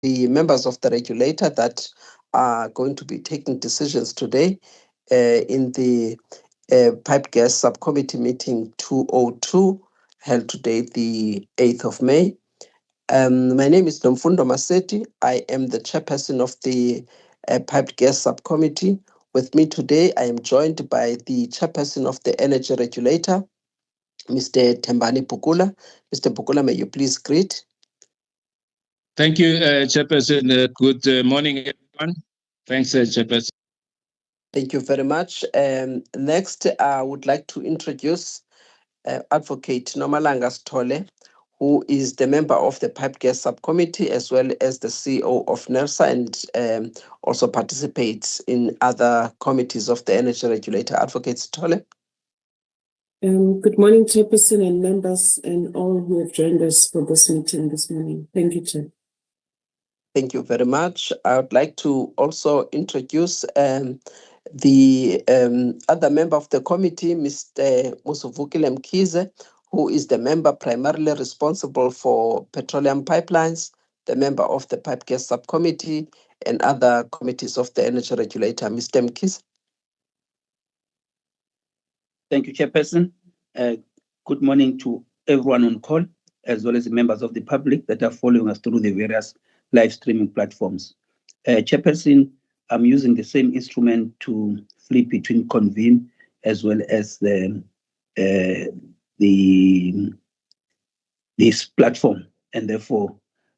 the members of the regulator that are going to be taking decisions today in the Pipe Gas Subcommittee meeting 202, held today, the 8th of May. My name is Nomfundo Maseti. I am the chairperson of the Piped Gas Subcommittee. With me today, I am joined by the chairperson of the Energy Regulator, Mr. Tembani Pukula. Mr. Pukula, may you please greet? Thank you, Chairperson. Good morning, everyone. Thanks, Chairperson. Thank you very much. Next, I would like to introduce Advocate Nomalanga Stole, who is the member of the Pipe Gas Subcommittee, as well as the CEO of NERSA, and also participates in other committees of the Energy Regulator. Advocate Stole. Good morning, Chairperson and members, and all who have joined us for this meeting this morning. Thank you, Chair. Thank you very much. I would like to also introduce the other member of the committee, Mr. Musuvukile Mkize, who is the member primarily responsible for petroleum pipelines, the member of the Pipe Gas Subcommittee, and other committees of the Energy Regulator. Mr. Mkize. Thank you, Chairperson. Good morning to everyone on call, as well as the members of the public that are following us through the various live streaming platforms. Chairperson, I'm using the same instrument to flip between convene as well as this platform, and therefore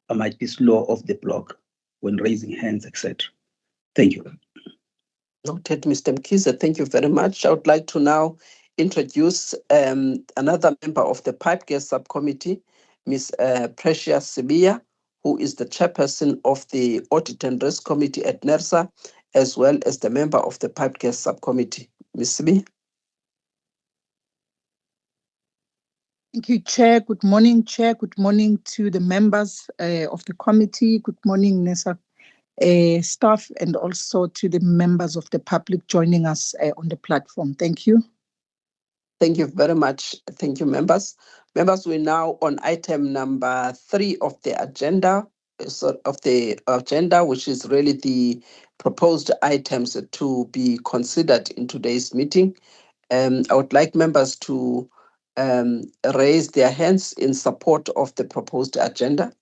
I might be slow off the block when raising hands, etc. Thank you. Noted, Mr. Mkize. Thank you very much. I would like to now introduce another member of the Pipe Gas Subcommittee, Ms. Precious Sibia, who is the chairperson of the Audit and Risk Committee at NERSA, as well as the member of the Pipe Gas Subcommittee. Ms. Sibia. Thank you, Chair. Good morning, Chair. Good morning to the members of the committee. Good morning, NERSA staff, and also to the members of the public joining us on the platform. Thank you. Thank you very much. Thank you, members. Members, we're now on item number 3 of the agenda, which is really the proposed items to be considered in today's meeting. I would like members to raise their hands in support of the proposed agenda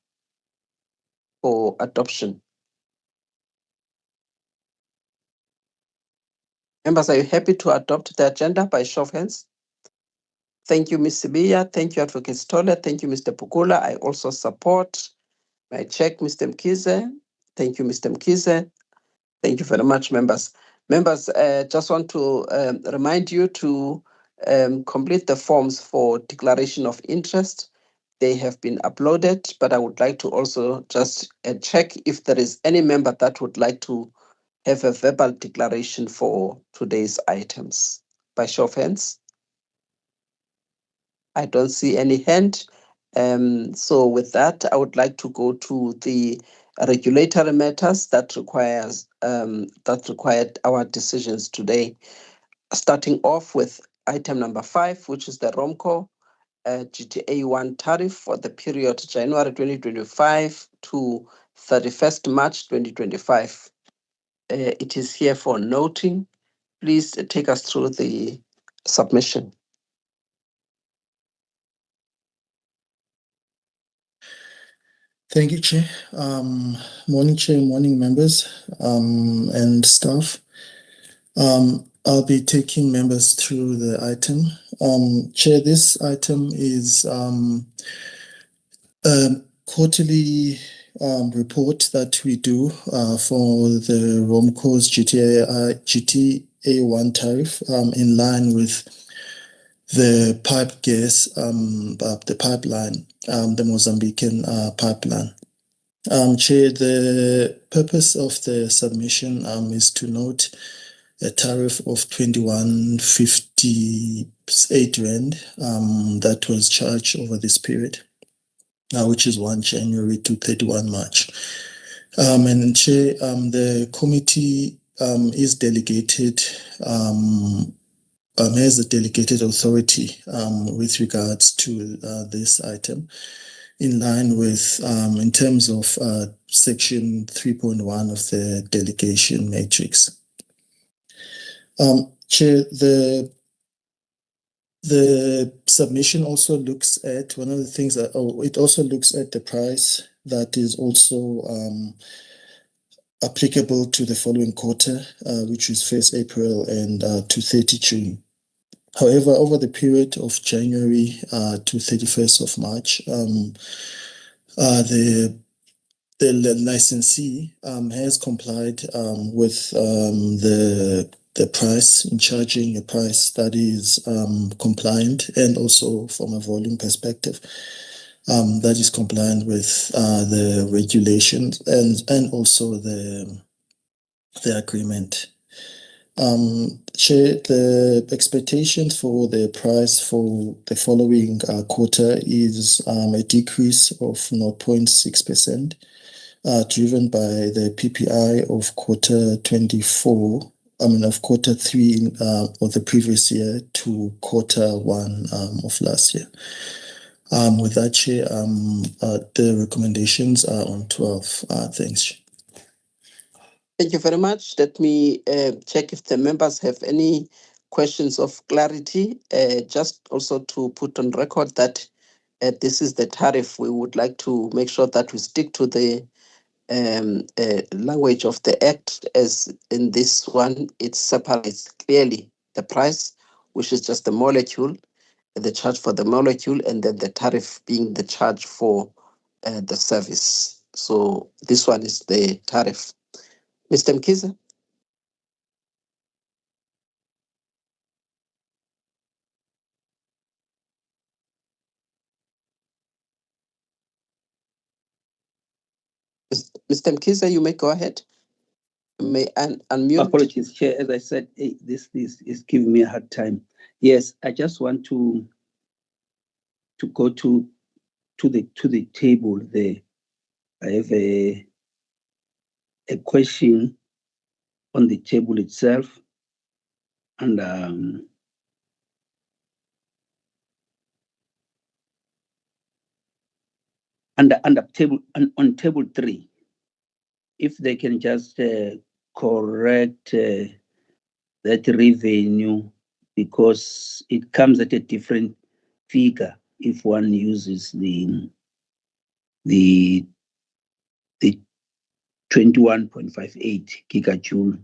for adoption. Members, are you happy to adopt the agenda by show of hands? Thank you, Ms. Sibia. Thank you, Advocate Stoller. Thank you, Mr. Pukula. I also support. I check, Mr. Mkize. Thank you, Mr. Mkize. Thank you very much, members. Members, just want to remind you to complete the forms for declaration of interest. They have been uploaded, but I would like to also just check if there is any member that would like to have a verbal declaration for today's items. By show of hands. I don't see any hand. So with that, I would like to go to the regulatory matters that required our decisions today. Starting off with item number 5, which is the ROMCO GTA 1 tariff for the period January 2025 to 31st March 2025. It is here for noting. Please take us through the submission. Thank you, Chair. Morning, Chair, morning, members and staff. I'll be taking members through the item. Chair, this item is a quarterly report that we do for the ROMCO's GTA 1 tariff in line with the pipe gas, the pipeline, the Mozambican pipeline. Chair, the purpose of the submission is to note a tariff of 21.58 rand that was charged over this period, which is 1 January to 31 March. And Chair, the committee is delegated, has a delegated authority with regards to this item. in line with, in terms of section 3.1 of the delegation matrix. Chair, the submission also looks at one of the things that, it also looks at the price that is also applicable to the following quarter, which is 1st April and to 30 June. However, over the period of January to 31st of March, the licensee has complied with the price in charging a price that is compliant, and also from a volume perspective that is compliant with the regulations and also the agreement. Chair, the expectation for the price for the following quarter is a decrease of 0.6%, driven by the PPI of quarter 24, of quarter 3 of the previous year to quarter 1 of last year. With that, Chair, the recommendations are on 12. Thanks, Chair. Thank you very much. Let me check if the members have any questions of clarity. Just also to put on record that this is the tariff. We would like to make sure that we stick to the language of the Act, as in this one, it separates clearly the price, which is just the molecule, the charge for the molecule, and then the tariff being the charge for the service. So this one is the tariff. Mr. Mkiza? Mr. Mkiza, you may go ahead. You may unmute. Apologies, Chair. As I said, this is giving me a hard time. Yes, I just want to go to the table there. I have a question on the table itself, and on table 3, if they can just correct that revenue, because it comes at a different figure if one uses the 21.58 gigajoule,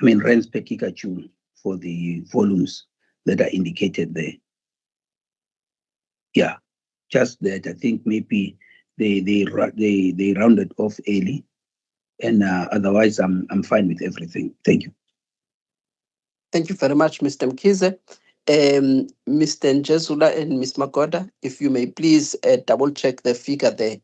rands per gigajoule for the volumes that are indicated there. Yeah, just that. I think maybe they rounded off early, and otherwise I'm fine with everything. Thank you. Thank you very much, Mr. Mkize. Mr. Njezula and Ms. Magoda, if you may please double check the figure there,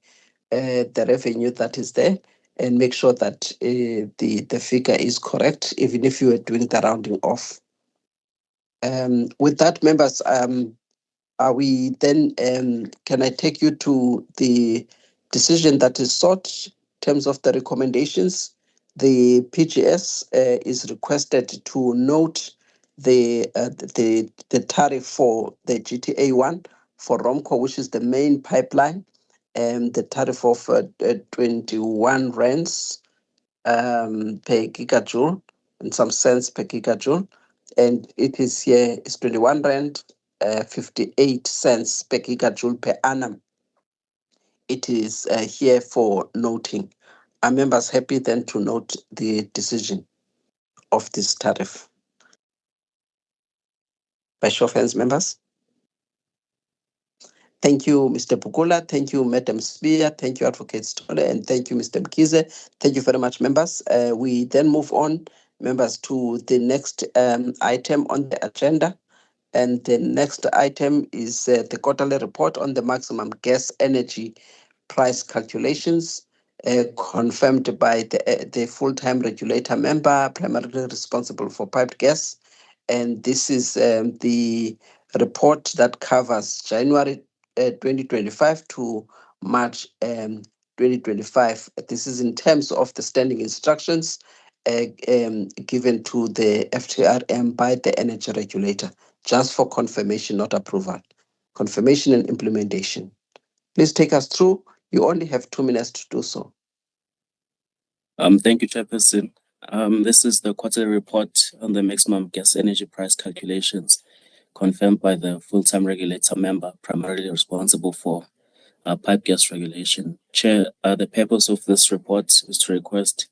the revenue that is there, and make sure that the figure is correct, even if you are doing the rounding off. With that, members, are we then, can I take you to the decision that is sought in terms of the recommendations? The PGS is requested to note the tariff for the GTA1 for ROMCO, which is the main pipeline, and the tariff of 21 rands per gigajoule, and some cents per gigajoule, and it is here is 21 rand 58 cents per gigajoule per annum. It is here for noting. Are members happy then to note the decision of this tariff? By show of hands, members. Thank you, Mr. Pukula. Thank you, Madam Spear. Thank you, Advocate Stole. And thank you, Mr. Mkize. Thank you very much, members. We then move on, members, to the next item on the agenda. And the next item is the quarterly report on the maximum gas energy price calculations confirmed by the full-time regulator member primarily responsible for piped gas. And this is the report that covers January 2025 to March 2025. This is in terms of the standing instructions given to the FTRM by the energy regulator, just for confirmation, not approval. Confirmation and implementation. Please take us through. You only have 2 minutes to do so. Thank you, Chairperson. This is the quarterly report on the maximum gas energy price calculations confirmed by the full-time regulator member primarily responsible for pipe gas regulation. Chair, the purpose of this report is to request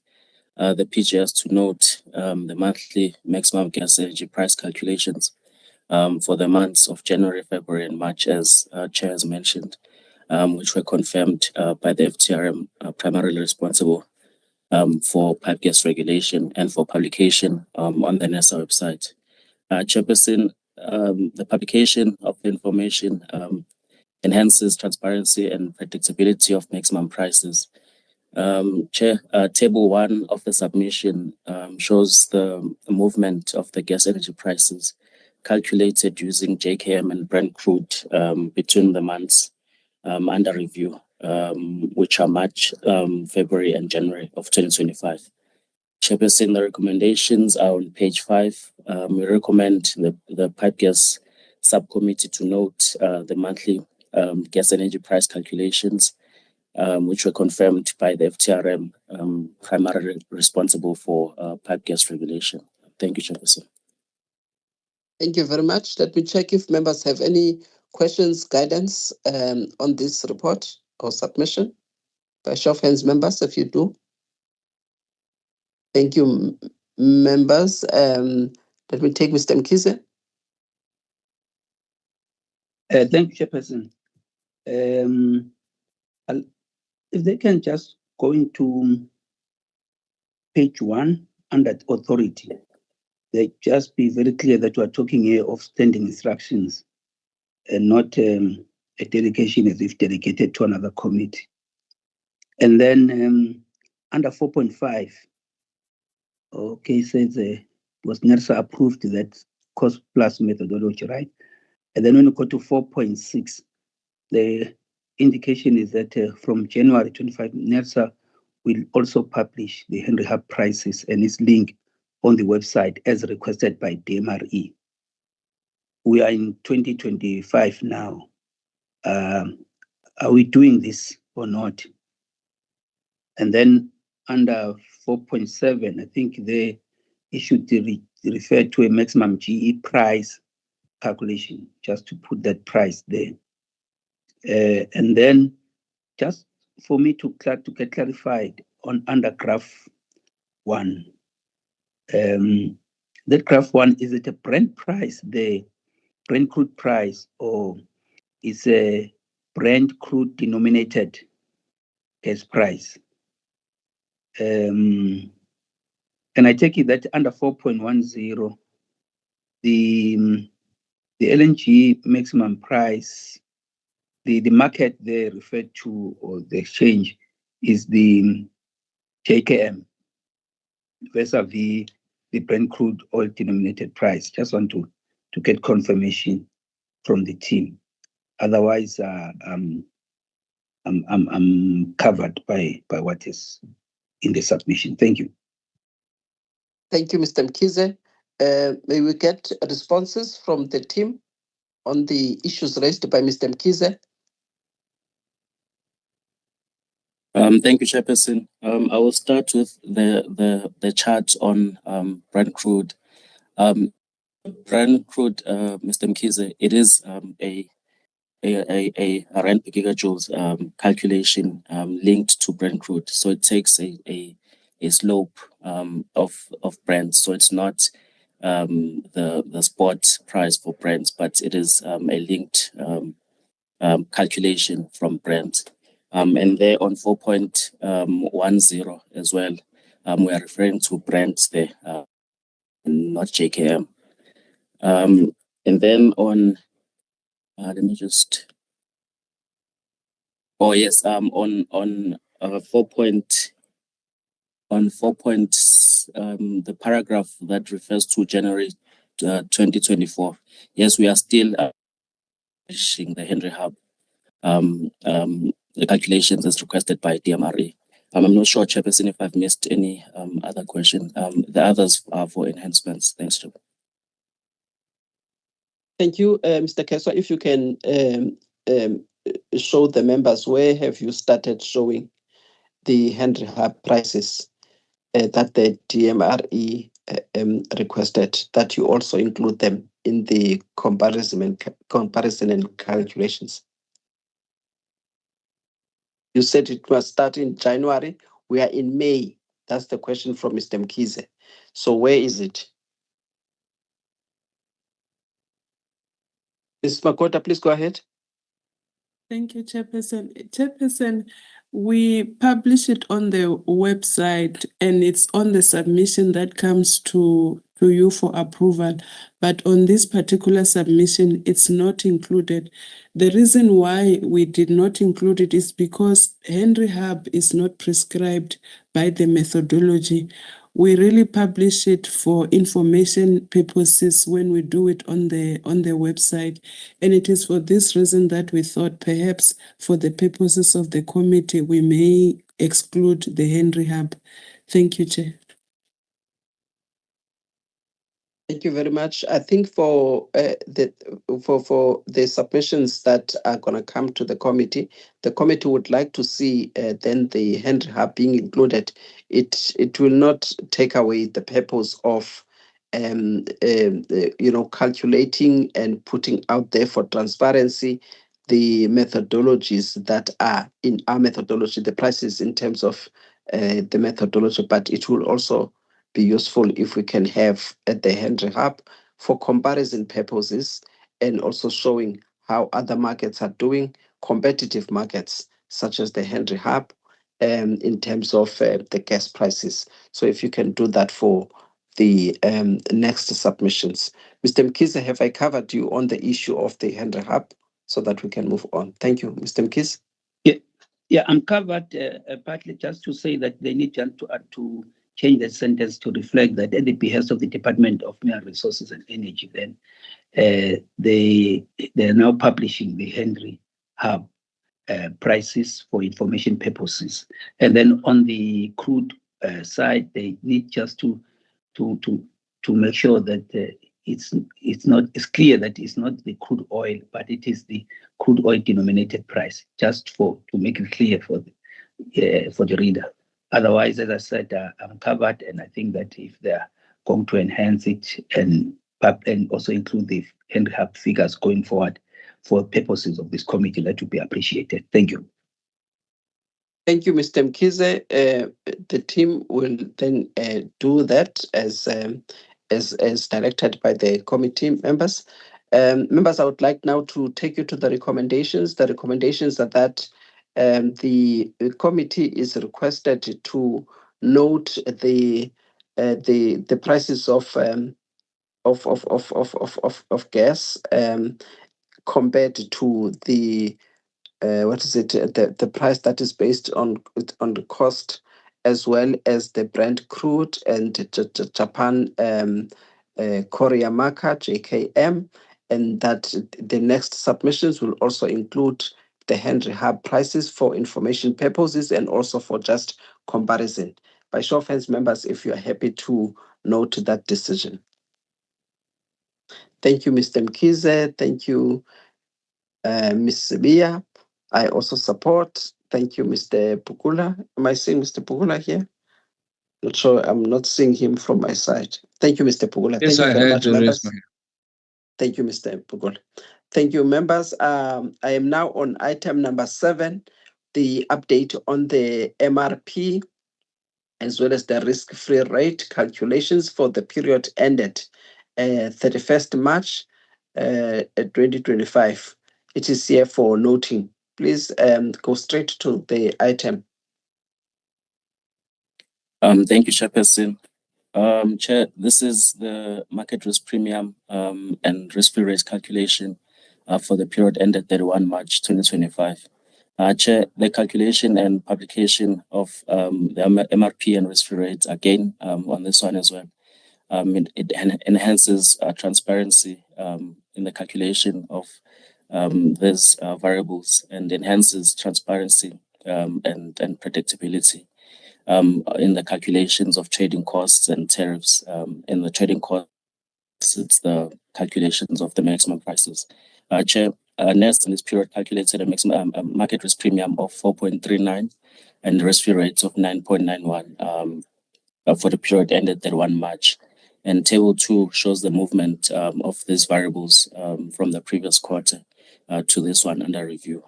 the PGS to note the monthly maximum gas energy price calculations for the months of January, February, and March, as Chair has mentioned, which were confirmed by the FTRM primarily responsible for pipe gas regulation and for publication on the NESA website. Chairperson, the publication of the information enhances transparency and predictability of maximum prices. Chair, table 1 of the submission shows the movement of the gas energy prices calculated using JKM and Brent crude between the months under review, which are March, February, and January of 2025. Chairperson, the recommendations are on page 5. We recommend the pipe gas subcommittee to note the monthly gas energy price calculations, which were confirmed by the FTRM, primarily responsible for pipe gas regulation. Thank you, Chairperson. Thank you very much. Let me check if members have any questions, guidance on this report or submission. By show of hands, members, if you do. Thank you, members. Let me take Mr. Mkhize. Thank you, Chairperson. If they can just go into page 1 under authority, they just be very clear that we are talking here of standing instructions and not a delegation as if delegated to another committee. And then under 4.5, okay, says was NERSA approved that cost plus methodology, right? And then when we go to 4.6, the indication is that from January 25, NERSA will also publish the Henry Hub prices and its link on the website as requested by DMRE. We are in 2025 now. Are we doing this or not? And then under 4.7, I think it should refer to a maximum GE price calculation, just to put that price there. And then just for me to get clarified on under graph 1, that graph 1, is it a Brent price, the Brent crude price, or is a Brent crude denominated gas price? And I take it that under 4.10, the LNG maximum price, the market they referred to, or the exchange, is the JKM vis-a-vis the Brent crude oil denominated price. Just want to get confirmation from the team. Otherwise, I'm covered by what is in the submission. Thank you. Thank you, Mr. Mkhize. May we get responses from the team on the issues raised by Mr. Mkhize? Thank you, Chairperson. I will start with the chart on Brent crude. Brent crude, Mr. Mkhize, it is a rand per gigajoules calculation linked to Brent crude. So it takes a slope of Brent. So it's not the spot price for Brent, but it is a linked calculation from Brent. And there on 4.10 as well, we are referring to Brent there, not JKM. And then on, let me just, oh yes, on 4. The paragraph that refers to January 2024. Yes, we are still publishing the Henry Hub the calculations as requested by DMRE. I'm not sure, Chairperson, if I've missed any other question. The others are for enhancements. Thanks, Chair. Thank you, Mr. Keswa. If you can show the members where have you started showing the Henry Hub prices that the DMRE requested, that you also include them in the comparison and calculations. You said it must start in January. We are in May. That's the question from Mr. Mkize. So where is it? Ms. Makota, please go ahead. Thank you, Chairperson. Chairperson, we publish it on the website and it's on the submission that comes to you for approval. But on this particular submission, it's not included. The reason why we did not include it is because Henry Hub is not prescribed by the methodology. We really publish it for information purposes when we do it on the website. And it is for this reason that we thought perhaps for the purposes of the committee, we may exclude the Henry Hub. Thank you, Chair. Thank you very much. I think for the submissions that are going to come to the committee would like to see then the Henry Hub being included. It will not take away the purpose of calculating and putting out there for transparency the methodologies that are in our methodology, the prices in terms of the methodology, but it will also be useful if we can have at the Henry Hub for comparison purposes and also showing how other markets are doing, competitive markets such as the Henry Hub, in terms of the gas prices. So if you can do that for the next submissions. Mr. Mkize, have I covered you on the issue of the Henry Hub so that we can move on? Thank you, Mr. Mkize. Yeah, I'm covered partly just to say that they need to change the sentence to reflect that at the behest of the Department of Mineral Resources and Energy, then they're now publishing the Henry Hub prices for information purposes. And then on the crude side, they need just to make sure that it's clear that it's not the crude oil, but it is the crude oil denominated price, just to make it clear for the reader. Otherwise, as I said, I'm covered, and I think that if they're going to enhance it and also include the Henry Hub figures going forward for purposes of this committee, that would be appreciated. Thank you. Thank you, Mr. Mkize. The team will then do that as directed by the committee members. Members, I would like now to take you to the recommendations. The recommendations are that the committee is requested to note the prices of gas compared to the the price that is based on the cost, as well as the Brent crude and Japan Korea marker JKM, and that the next submissions will also include the Henry Hub prices for information purposes and also for just comparison. By show of hands, members, if you are happy to note that decision. Thank you, Mr. Mkize. Thank you, Ms. Sibiya. I also support. Thank you, Mr. Pukula. Am I seeing Mr. Pukula here? Not sure. I'm not seeing him from my side. Thank you, Mr. Pukula. Yes, Thank you very much, members. My... Thank you, Mr. Pukula. Thank you, members. I am now on item number 7, the update on the MRP, as well as the risk-free rate calculations for the period ended 31st March 2025. It is here for noting. Please go straight to the item. Thank you, Chairperson. Chair, this is the market risk premium and risk-free rate calculation for the period ended 31 March 2025. Chair, the calculation and publication of the MRP and risk-free rates, again, on this one as well. It enhances transparency in the calculation of these variables and enhances transparency and predictability in the calculations of trading costs and tariffs. In the trading costs, it's the calculations of the maximum prices. Chair, NERS in this period calculated a maximum market risk premium of 4.39 and risk-free rates of 9.91 for the period ended 31 March. And table 2 shows the movement of these variables from the previous quarter to this one under review.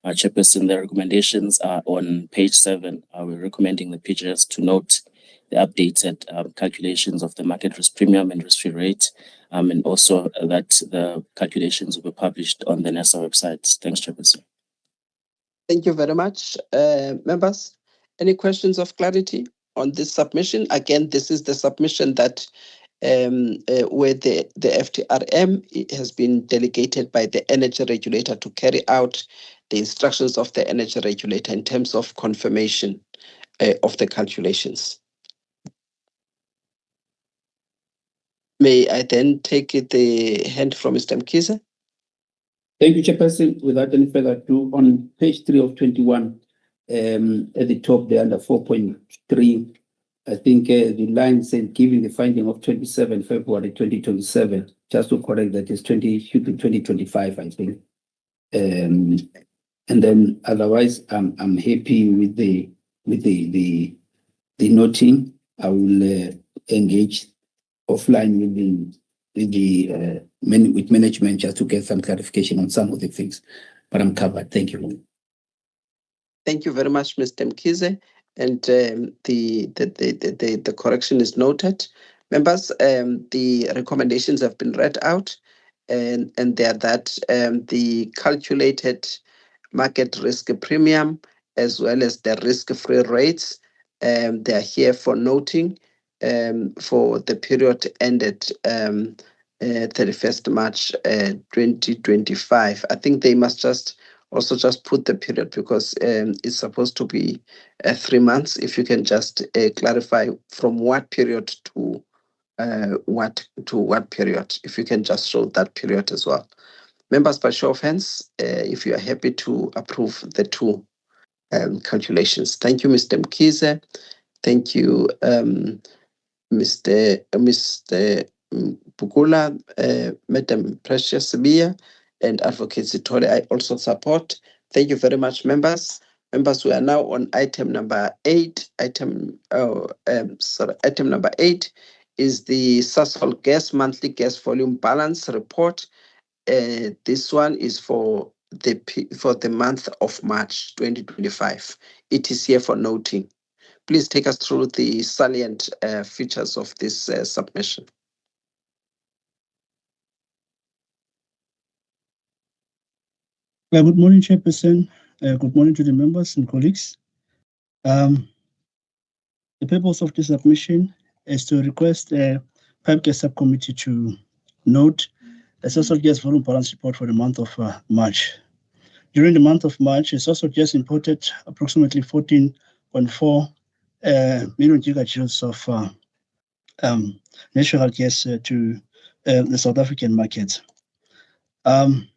Chairperson, the recommendations are on page 7. We're recommending the PGS to note the updated calculations of the market risk premium and risk-free rate, and also that the calculations will be published on the NERSA website. Thanks, Chairperson. Thank you very much. Members, any questions of clarity on this submission? Again, this is the submission that where the FTRM has been delegated by the energy regulator to carry out the instructions of the energy regulator in terms of confirmation of the calculations. May I then take the hand from Mr. Mkhize? Thank you, Chairperson. Without any further ado, on page 3 of 21, at the top there under 4.3, I think the line said giving the finding of 27 February 2027, just to correct that is 2025, I think. And then otherwise, I'm happy with the noting. I will engage offline with management just to get some clarification on some of the things, but I'm covered. Thank you. Thank you very much, Mr. Mkhize. And the correction is noted. Members, the recommendations have been read out, and they are that the calculated market risk premium as well as the risk-free rates, they are here for noting for the period ended 31st March 2025. I think they must just put the period because it's supposed to be 3 months. If you can just clarify from what period to what period, if you can just show that period as well. Members, by show of hands, if you are happy to approve the two calculations. Thank you, Mr. Mkhize. Thank you, Mr. Pukula, Madam Precious Sibiya, and Advocate Sithole. I also support. Thank you very much, members. Members, we are now on item number 8. Item number 8 is the Sasol Gas Monthly Gas Volume Balance Report. This one is for the month of March 2025. It is here for noting. Please take us through the salient features of this submission. Good morning, Chairperson. Good morning to the members and colleagues. The purpose of this submission is to request a Pipe Gas Subcommittee to note the Sasol Gas Volume Balance Report for the month of March. During the month of March, Sasol Gas imported approximately 14.4 million gigajoules of natural gas to the South African market. The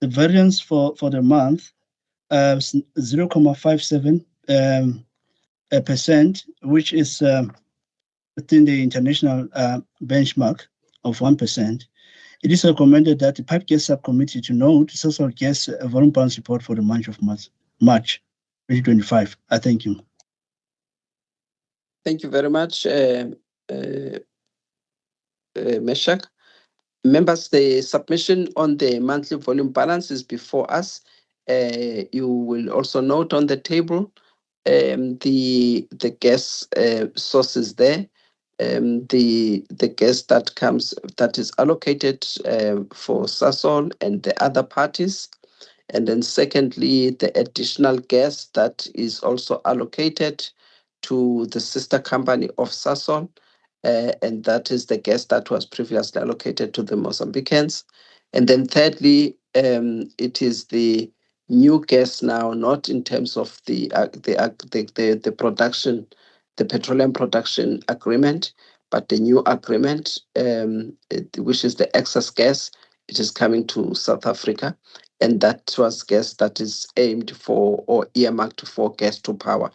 variance for the month is 0.57%, which is within the international benchmark of 1%. It is recommended that the Pipe Gas Subcommittee to note the Sasol Gas Volume Balance Report for the month of March 2025. I thank you. Thank you very much, Meshach. Members, the submission on the monthly volume balance is before us. You will also note on the table the gas sources there. The gas that is allocated for Sasol and the other parties. And then secondly, the additional gas that is also allocated to the sister company of Sasol. And that is the gas that was previously allocated to the Mozambicans. And then thirdly, it is the new gas now, not in terms of the production, the petroleum production agreement, but the new agreement, which is the excess gas. It is coming to South Africa, and that was gas that is aimed for or earmarked for gas to power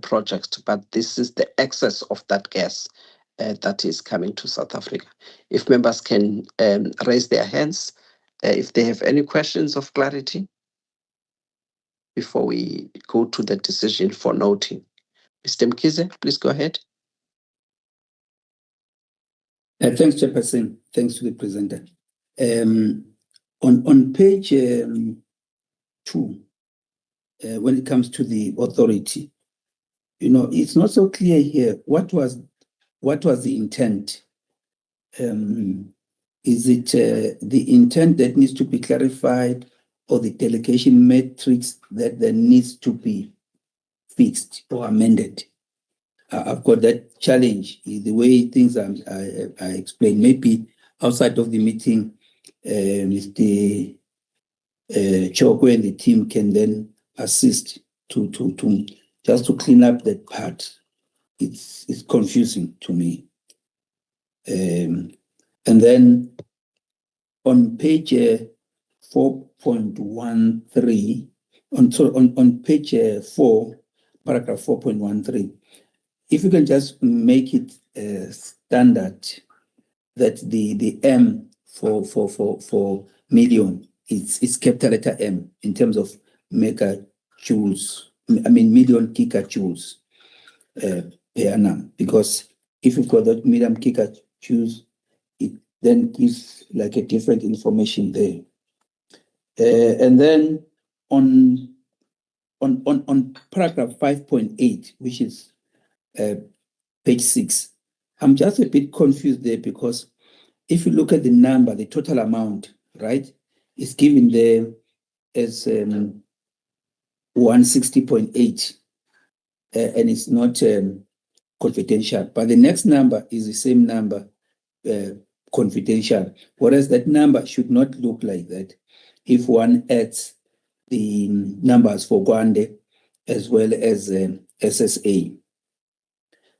projects. But this is the excess of that gas that is coming to South Africa. If members can raise their hands, if they have any questions of clarity before we go to the decision for noting. Mr. Mkize, please go ahead. Thanks, Chairperson. Thanks to the presenter. On page 2, when it comes to the authority, it's not so clear here. What was the intent? Is it the intent that needs to be clarified, or the delegation matrix that needs to be fixed or amended? I've got that challenge. The way things are explained, maybe outside of the meeting, Mr. Chokwe and the team can then assist to just to clean up that part. It's confusing to me. And then on page 4.13, on page 4, paragraph 4.13, if you can just make it standard that the M for million is capital letter M in terms of megajoules, million gigajoules per annum, because if you've got that million gigajoules, it then gives like a different information there. And then on paragraph 5.8, which is page 6, I'm just a bit confused there, because if you look at the number, the total amount, right, is given there as 160.8, and it's not confidential. But the next number is the same number, confidential, whereas that number should not look like that if one adds the numbers for Gwande as well as SSA.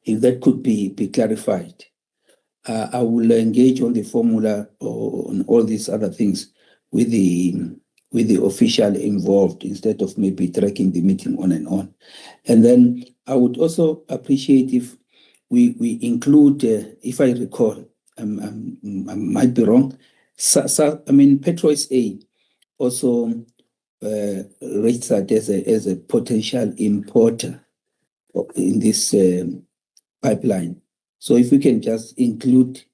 If that could be clarified. I will engage on the formula or on all these other things with the official involved, instead of maybe tracking the meeting on and on. And then I would also appreciate if we include, if I recall, I might be wrong, Petro SA also registered as a potential importer in this pipeline. So if we can just include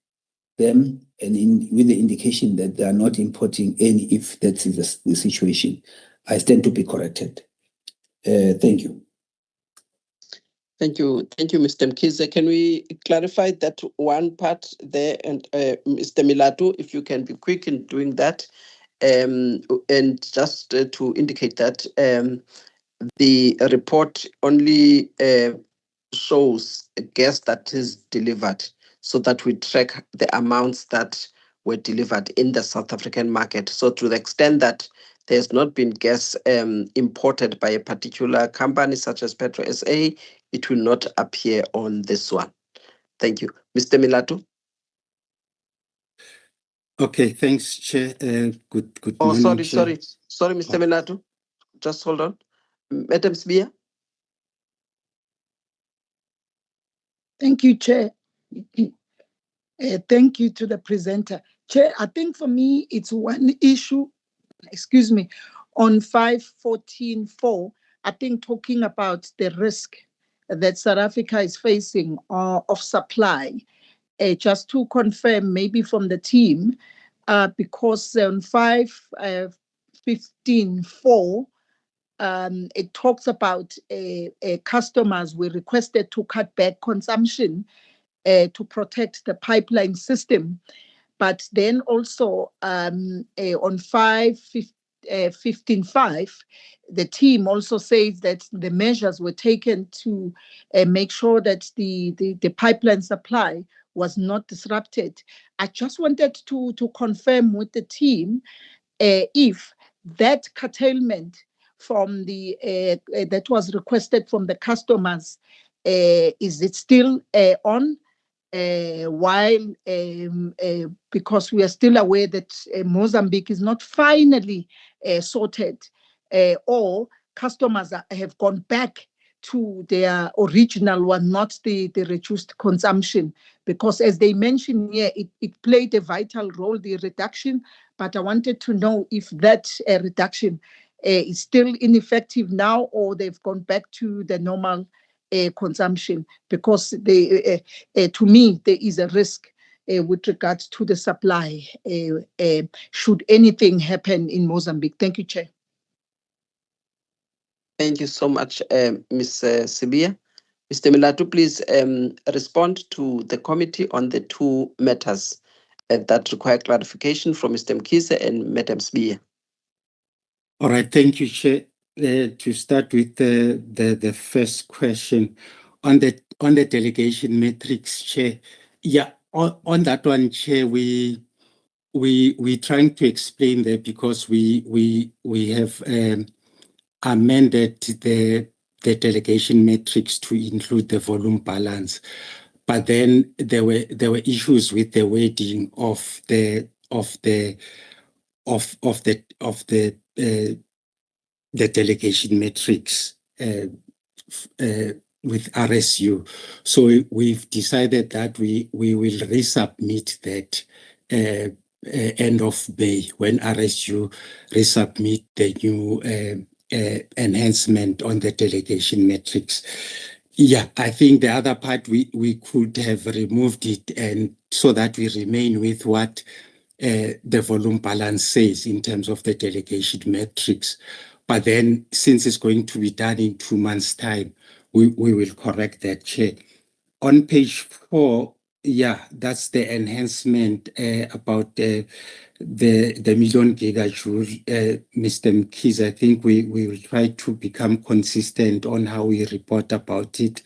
them, and with the indication that they are not importing any, if that is the situation, I stand to be corrected. Thank you. Thank you, Mr. Mkize. Can we clarify that one part there? And Mr. Milatu, if you can be quick in doing that, and just to indicate that the report only shows a gas that is delivered, so that we track the amounts that were delivered in the South African market. So to the extent that there's not been gas imported by a particular company such as Petro SA, it will not appear on this one. Thank you. Mr. Milatu? Okay, thanks, Chair. Good morning, sorry, Chair. Sorry, Mr. Milatu. Just hold on. Madam Sbia? Thank you, Chair. Thank you to the presenter. Chair, I think for me, it's one issue, on 5.14.4, I think talking about the risk that South Africa is facing of supply. Just to confirm, maybe from the team, because on 5.15.4, it talks about customers were requested to cut back consumption to protect the pipeline system. But then also on 5.15.5, the team also says that the measures were taken to make sure that the pipeline supply was not disrupted. I just wanted to confirm with the team if that curtailment from the that was requested from the customers, is it still on? While because we are still aware that Mozambique is not finally sorted, or customers have gone back to their original one, not the reduced consumption, because as they mentioned here, it played a vital role, the reduction, but I wanted to know if that reduction is still ineffective now, or they've gone back to the normal consumption, because they, to me, there is a risk with regards to the supply should anything happen in Mozambique. Thank you, Chair. Thank you so much, Ms. Sibia. Mr. Milatu, please respond to the committee on the two matters that require clarification from Mr. Mkhize and Madam Sibia. All right, thank you, Chair. To start with the first question on the delegation metrics, Chair. Yeah, on that one, Chair, we trying to explain that because we have amended the delegation metrics to include the volume balance, but then there were issues with the wording of the delegation metrics with RSU. So we've decided that we will resubmit that end of May when RSU resubmit the new enhancement on the delegation metrics. Yeah, I think the other part we could have removed it, and so that we remain with what the volume balance says in terms of the delegation metrics. But then, since it's going to be done in 2 months' time, we will correct that, Chair. On page 4, yeah, that's the enhancement about the million gigajoule. Mr. Mkhize, I think we will try to become consistent on how we report about it.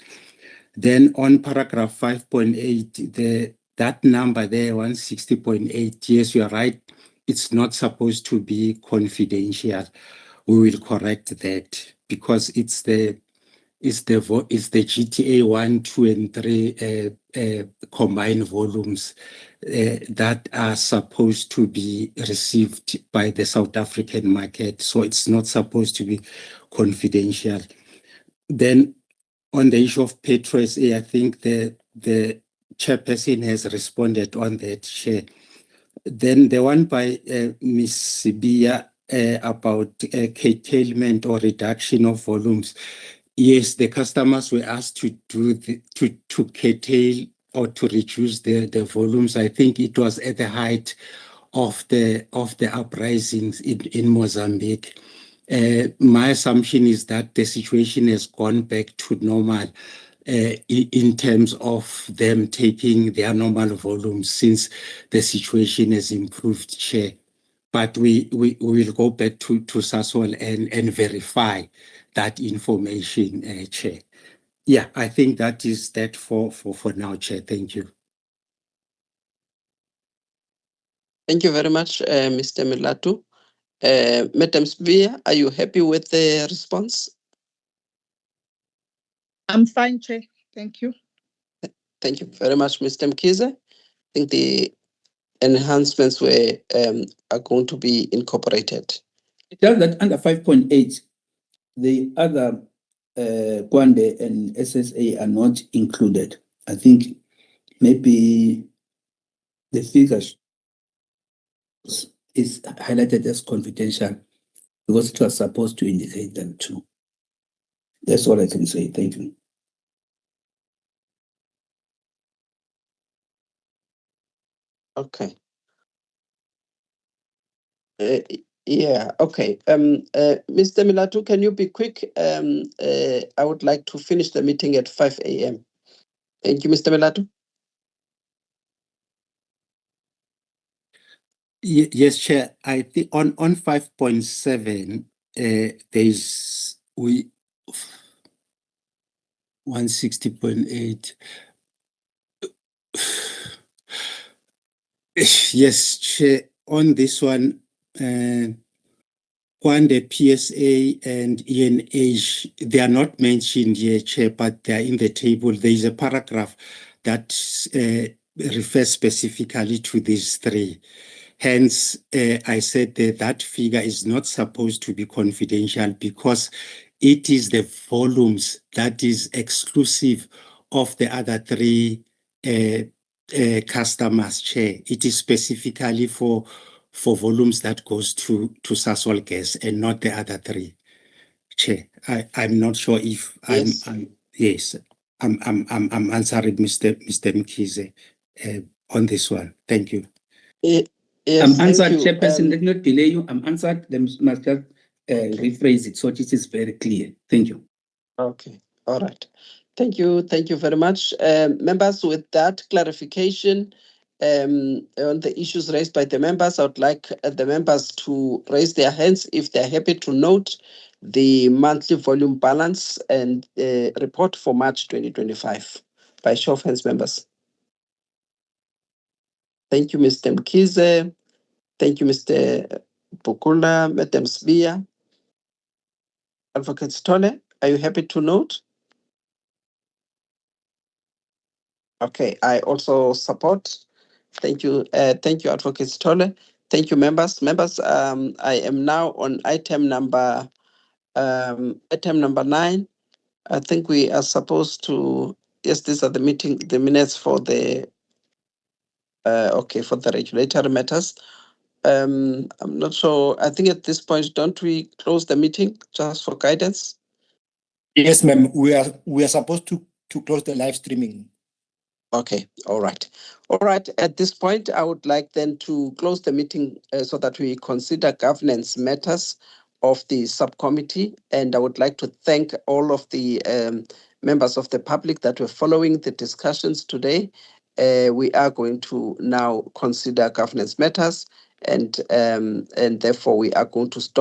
Then on paragraph 5.8, that number there, 160.8, yes, you are right. It's not supposed to be confidential. We will correct that because it's the GTA 1, 2, and 3 combined volumes that are supposed to be received by the South African market. So it's not supposed to be confidential. Then on the issue of PetroSA, I think the chairperson has responded on that, Chair. Then the one by Ms. Sibia about curtailment or reduction of volumes. Yes, the customers were asked to do to curtail or to reduce the volumes. I think it was at the height of the uprisings in Mozambique. My assumption is that the situation has gone back to normal in terms of them taking their normal volumes since the situation has improved, Chair. But we will go back to Sasol and verify that information, Chair. Yeah, I think that is that for now, Chair. Thank you. Thank you very much, Mr. Milatu. Madam Sibia, are you happy with the response? I'm fine, Chair. Thank you. Thank you very much, Mr. Mkhize. I think the enhancements are going to be incorporated. It does that under 5.8, the other Kwande and SSA are not included. I think maybe the figures is highlighted as confidential because it was supposed to indicate them too. That's all I can say. Thank you. Okay. Yeah, okay. Mr. Milatu, can you be quick? I would like to finish the meeting at 5 a.m. Thank you, Mr. Milatu. Yes, Chair. I think on 5.7, there's 160.8. Yes, Chair. On this one, on the PSA and ENH, they are not mentioned here, Chair, but they are in the table. There is a paragraph that refers specifically to these three. Hence, I said that figure is not supposed to be confidential because it is the volumes that is exclusive of the other three customers, Chair. It is specifically for for volumes that goes to Sasol Gas and not the other three. Chair, I'm not sure if Yes. I'm answering Mr. Mkhize on this one. Thank you. Yes, I'm thank answered, you. Chairperson. Let me not delay you. I'm answered. They must just rephrase it so it is very clear. Thank you. Okay, all right. Thank you very much. Members, with that clarification on the issues raised by the members, I would like the members to raise their hands if they're happy to note the monthly volume balance and report for March 2025. By show of hands, members. Thank you, Mr. Mkhize. Thank you, Mr. Pukula, Madam Sbia. Advocate Stole, are you happy to note? Okay, I also support. Thank you, Advocate Stole. Thank you, members. Members, I am now on item number 9. I think we are supposed to. Yes, these are the minutes for the. For the regulatory matters. I'm not sure. I think at this point, don't we close the meeting just for guidance? Yes, ma'am. We are supposed to close the live streaming. Okay, all right. All right, at this point, I would like then to close the meeting so that we consider governance matters of the subcommittee. And I would like to thank all of the members of the public that were following the discussions today. We are going to now consider governance matters, and therefore we are going to stop